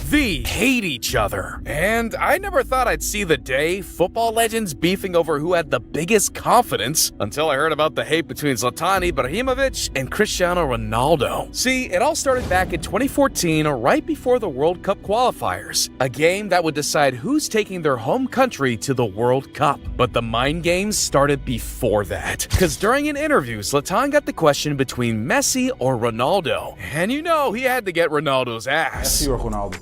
They hate each other. And I never thought I'd see the day football legends beefing over who had the biggest confidence until I heard about the hate between Zlatan Ibrahimović and Cristiano Ronaldo. See, it all started back in 2014, right before the World Cup qualifiers, a game that would decide who's taking their home country to the World Cup. But the mind games started before that, because during an interview, Zlatan got the question between Messi or Ronaldo, and you know he had to get Ronaldo's ass. Messi or Ronaldo?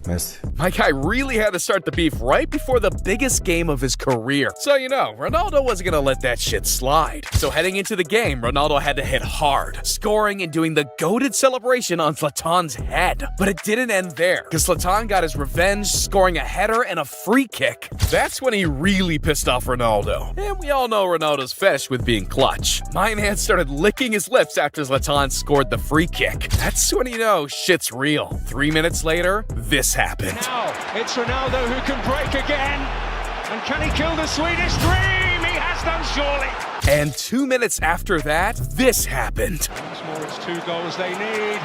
Messi. My guy really had to start the beef right before the biggest game of his career. So you know, Ronaldo wasn't gonna let that shit slide. So heading into the game, Ronaldo had to hit hard, scoring and doing the goated celebration on Zlatan's head. But it didn't end there, because Zlatan got his revenge, scoring a header and a free kick. That's when he really pissed off Ronaldo. And we all know Ronaldo's fetish with being clutch. My man started licking his lips after Zlatan scored the free kick. That's when you know shit's real. 3 minutes later, this happened. Now it's Ronaldo who can break again. And can he kill the Swedish dream? He has done, surely. And 2 minutes after that, this happened. Once more, it's 2 goals they need.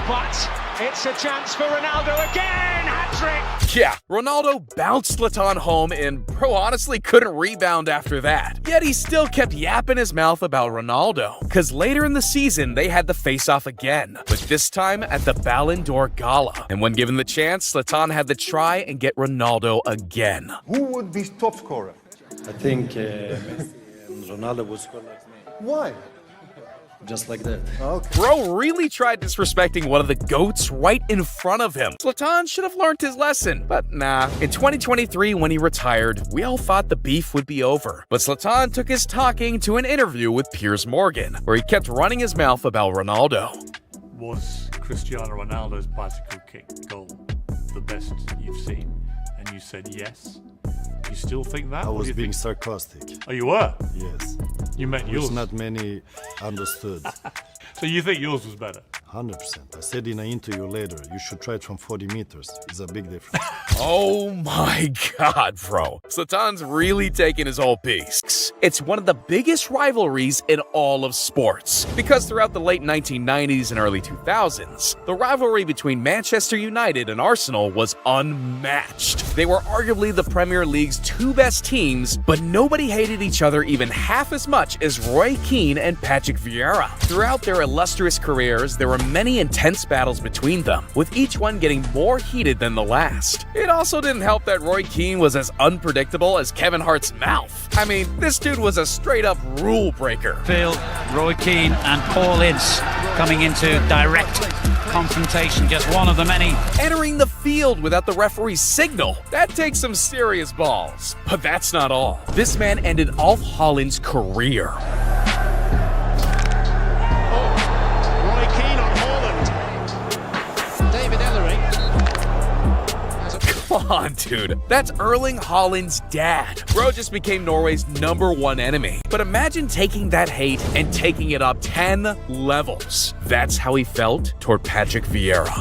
But it's a chance for Ronaldo again. Hat-trick. Yeah, Ronaldo bounced Zlatan home and bro honestly couldn't rebound after that. Yet he still kept yapping his mouth about Ronaldo, because later in the season they had the face-off again, but this time at the Ballon d'Or Gala. And when given the chance, Zlatan had to try and get Ronaldo again. Who would be top scorer? I think Messi and Ronaldo would score like me. Why? Just like that. Okay. Bro really tried disrespecting one of the GOATs right in front of him. Zlatan should have learned his lesson, but nah. In 2023, when he retired, we all thought the beef would be over. But Zlatan took his talking to an interview with Piers Morgan, where he kept running his mouth about Ronaldo. Was Cristiano Ronaldo's bicycle kick goal the best you've seen? And you said yes. You still think that? I was being sarcastic. Oh, you were? Yes. You meant yours? Which not many understood. So you think yours was better? 100%. I said in an interview later, you should try it from 40 meters. It's a big difference. Oh my god, bro. Zlatan's really taking his whole piece. It's one of the biggest rivalries in all of sports, because throughout the late 1990s and early 2000s, the rivalry between Manchester United and Arsenal was unmatched. They were arguably the Premier League's 2 best teams, but nobody hated each other even half as much as Roy Keane and Patrick Vieira. Throughout their illustrious careers, there were many intense battles between them, with each one getting more heated than the last. It also didn't help that Roy Keane was as unpredictable as Kevin Hart's mouth. I mean, this dude was a straight-up rule breaker. Phil, Roy Keane and Paul Ince coming into direct confrontation, just one of the many. Entering the field without the referee's signal. That takes some serious balls. But that's not all. This man ended Alf Holland's career. Come on, dude. That's Erling Haaland's dad. Bro just became Norway's #1 enemy. But imagine taking that hate and taking it up 10 levels. That's how he felt toward Patrick Vieira.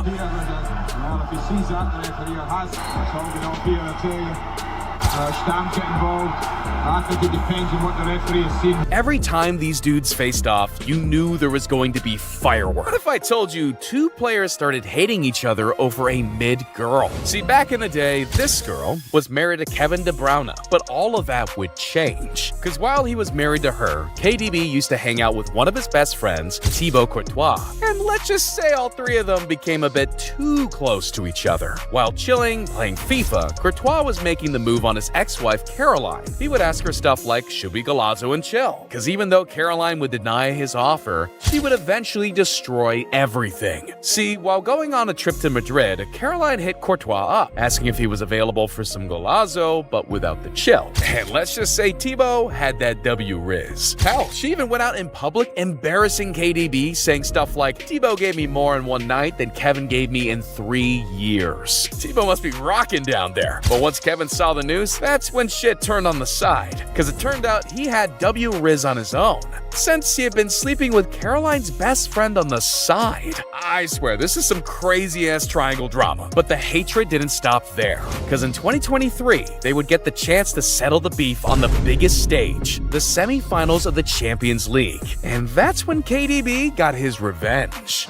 Every time these dudes faced off, you knew there was going to be fireworks. What if I told you 2 players started hating each other over a mid-girl? See, back in the day, this girl was married to Kevin De Bruyne, but all of that would change. Because while he was married to her, KDB used to hang out with one of his best friends, Thibaut Courtois. And let's just say all 3 of them became a bit too close to each other. While chilling, playing FIFA, Courtois was making the move on his ex-wife, Caroline. He would ask her stuff like, should we golazo and chill? Because even though Caroline would deny his offer, she would eventually destroy everything. See, while going on a trip to Madrid, Caroline hit Courtois up, asking if he was available for some golazo, but without the chill. And let's just say Thibaut had that W riz. Hell, she even went out in public embarrassing KDB, saying stuff like, Thibaut gave me more in one night than Kevin gave me in 3 years. Thibaut must be rocking down there. But once Kevin saw the news, was, that's when shit turned on the side, because it turned out he had W. Riz on his own, since he had been sleeping with Caroline's best friend on the side. I swear, this is some crazy-ass triangle drama. But the hatred didn't stop there, because in 2023, they would get the chance to settle the beef on the biggest stage, the semi-finals of the Champions League. And that's when KDB got his revenge.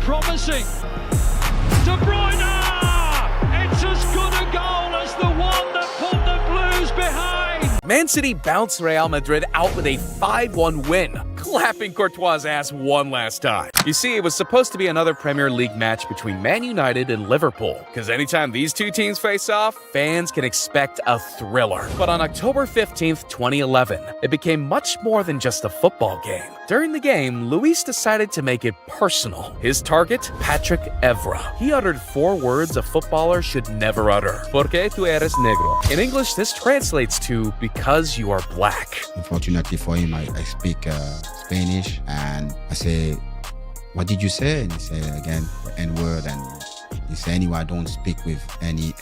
Promising. De Bruyne! It's as good a goal as the one that put the Blues behind. Man City bounced Real Madrid out with a 5-1 win, clapping Courtois' ass one last time. You see, it was supposed to be another Premier League match between Man United and Liverpool, because anytime these two teams face off, fans can expect a thriller. But on October 15th, 2011, it became much more than just a football game. During the game, Luis decided to make it personal. His target, Patrick Evra. He uttered 4 words a footballer should never utter. Porque tú eres negro. In English, this translates to because you are black. Unfortunately for him, I speak Spanish, and I say, what did you say? And he said again, the N-word, and he said, anyway, I don't speak with any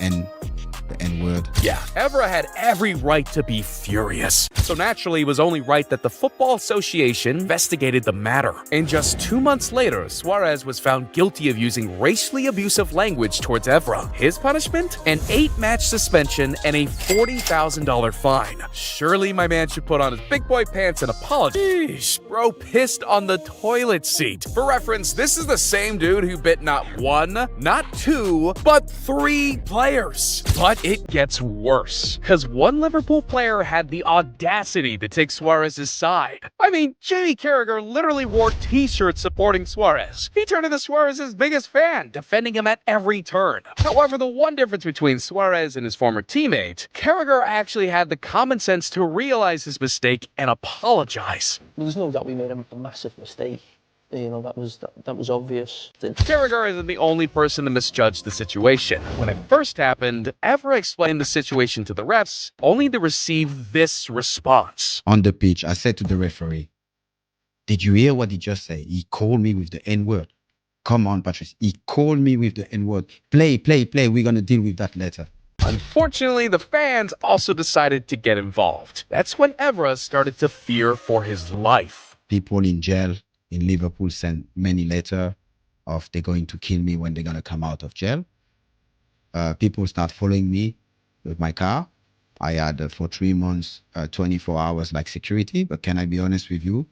the N-word. Yeah, Evra had every right to be furious. So naturally, it was only right that the Football Association investigated the matter. And just 2 months later, Suarez was found guilty of using racially abusive language towards Evra. His punishment? An 8-match suspension and a $40,000 fine. Surely my man should put on his big boy pants and apologize. Sheesh, bro pissed on the toilet seat. For reference, this is the same dude who bit not 1, not 2, but 3 players. But it gets worse, because one Liverpool player had the audacity to take Suarez's side. I mean, Jamie Carragher literally wore t-shirts supporting Suarez. He turned into Suarez's biggest fan, defending him at every turn. However, the one difference between Suarez and his former teammate, Carragher actually had the common sense to realize his mistake and apologize. There's no doubt we made a massive mistake. You know, that was obvious. Carragher isn't the only person to misjudge the situation. When it first happened, Evra explained the situation to the refs, only to receive this response. On the pitch, I said to the referee, did you hear what he just said? He called me with the N-word. Come on, Patrice. He called me with the N-word. Play. We're going to deal with that later. Unfortunately, the fans also decided to get involved. That's when Evra started to fear for his life. People in jail in Liverpool sent many letters of they're going to kill me when they're going to come out of jail. People start following me with my car. I had for 3 months, 24 hours like security. But can I be honest with you?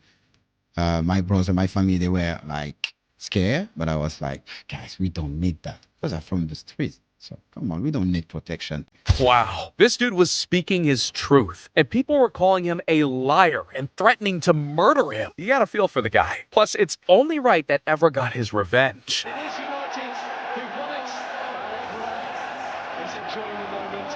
My brother, my family, they were like scared. But I was like, guys, we don't need that because I'm from the streets. So come on, we don't need protection. Wow, this dude was speaking his truth, and people were calling him a liar and threatening to murder him. You gotta feel for the guy. Plus, it's only right that Evra got his revenge. It is United who won it. He's enjoying the moment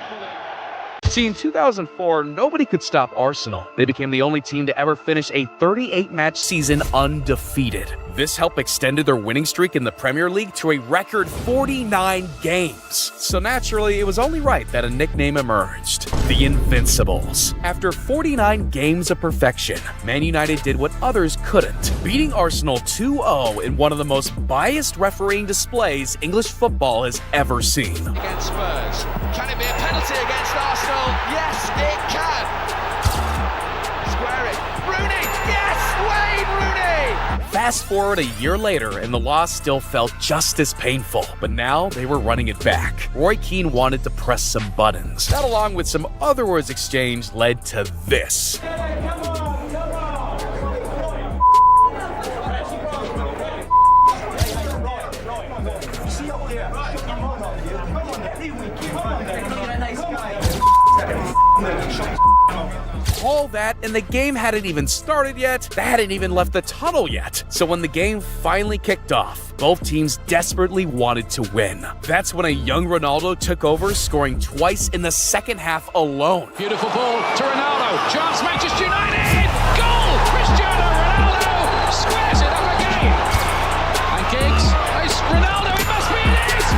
fully. See, in 2004, nobody could stop Arsenal. They became the only team to ever finish a 38-match season undefeated. This helped extend their winning streak in the Premier League to a record 49 games. So naturally, it was only right that a nickname emerged, the Invincibles. After 49 games of perfection, Man United did what others couldn't, beating Arsenal 2-0 in one of the most biased refereeing displays English football has ever seen. Against Spurs. Can it be a penalty against Arsenal? Yes, it can. Square it. Rooney. Yes, Wayne Rooney. Fast forward a year later, and the loss still felt just as painful. But now they were running it back. Roy Keane wanted to press some buttons. That, along with some other words exchanged, led to this. All that, and the game hadn't even started yet. They hadn't even left the tunnel yet. So when the game finally kicked off, both teams desperately wanted to win. That's when a young Ronaldo took over, scoring twice in the second half alone. Beautiful ball to Ronaldo. Chance, Manchester United. Goal! Cristiano Ronaldo squares it up again. And Giggs. It's Ronaldo. It must be it is.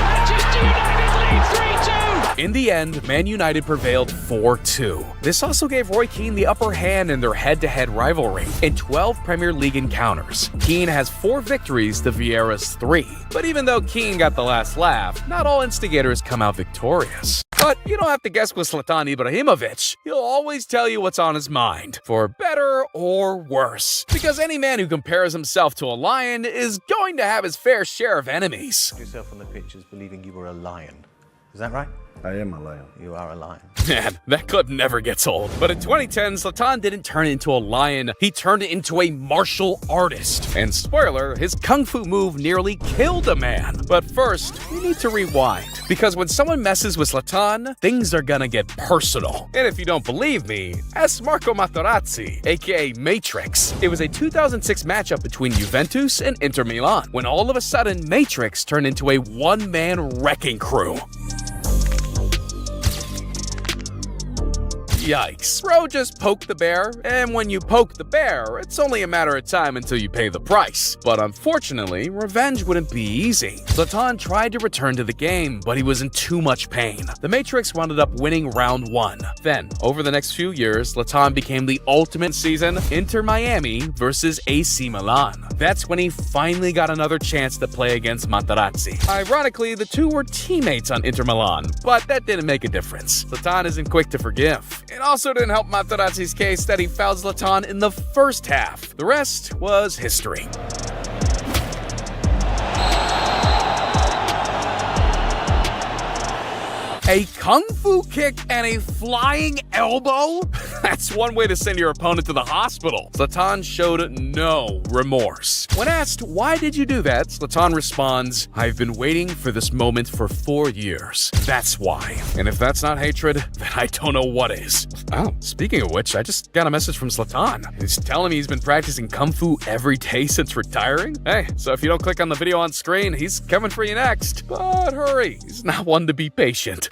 Manchester United lead 3-2. In the end, Man United prevailed 4-2. This also gave Roy Keane the upper hand in their head-to-head rivalry. In 12 Premier League encounters, Keane has 4 victories to Vieira's 3. But even though Keane got the last laugh, not all instigators come out victorious. But you don't have to guess with Zlatan Ibrahimović. He'll always tell you what's on his mind, for better or worse. Because any man who compares himself to a lion is going to have his fair share of enemies. Yourself on the pictures believing you were a lion. Is that right? I am a lion. You are a lion. Man, that clip never gets old. But in 2010, Zlatan didn't turn into a lion, he turned into a martial artist. And spoiler, his kung fu move nearly killed a man. But first, we need to rewind. Because when someone messes with Zlatan, things are gonna get personal. And if you don't believe me, ask Marco Materazzi, aka Matrix. It was a 2006 matchup between Juventus and Inter Milan, when all of a sudden Matrix turned into a one-man wrecking crew. Yikes. Bro just poked the bear, and when you poke the bear, it's only a matter of time until you pay the price. But unfortunately, revenge wouldn't be easy. Zlatan tried to return to the game, but he was in too much pain. The Matrix wound up winning round 1. Then, over the next few years, Zlatan became the ultimate season, Inter Miami versus AC Milan. That's when he finally got another chance to play against Materazzi. Ironically, the two were teammates on Inter Milan, but that didn't make a difference. Zlatan isn't quick to forgive. It also didn't help Materazzi's case that he fouled Zlatan in the first half. The rest was history. A kung fu kick and a flying elbow? That's one way to send your opponent to the hospital. Zlatan showed no remorse. When asked, why did you do that? Zlatan responds, I've been waiting for this moment for 4 years. That's why. And if that's not hatred, then I don't know what is. Oh, speaking of which, I just got a message from Zlatan. He's telling me he's been practicing kung fu every day since retiring. Hey, so if you don't click on the video on screen, he's coming for you next. But hurry, he's not one to be patient.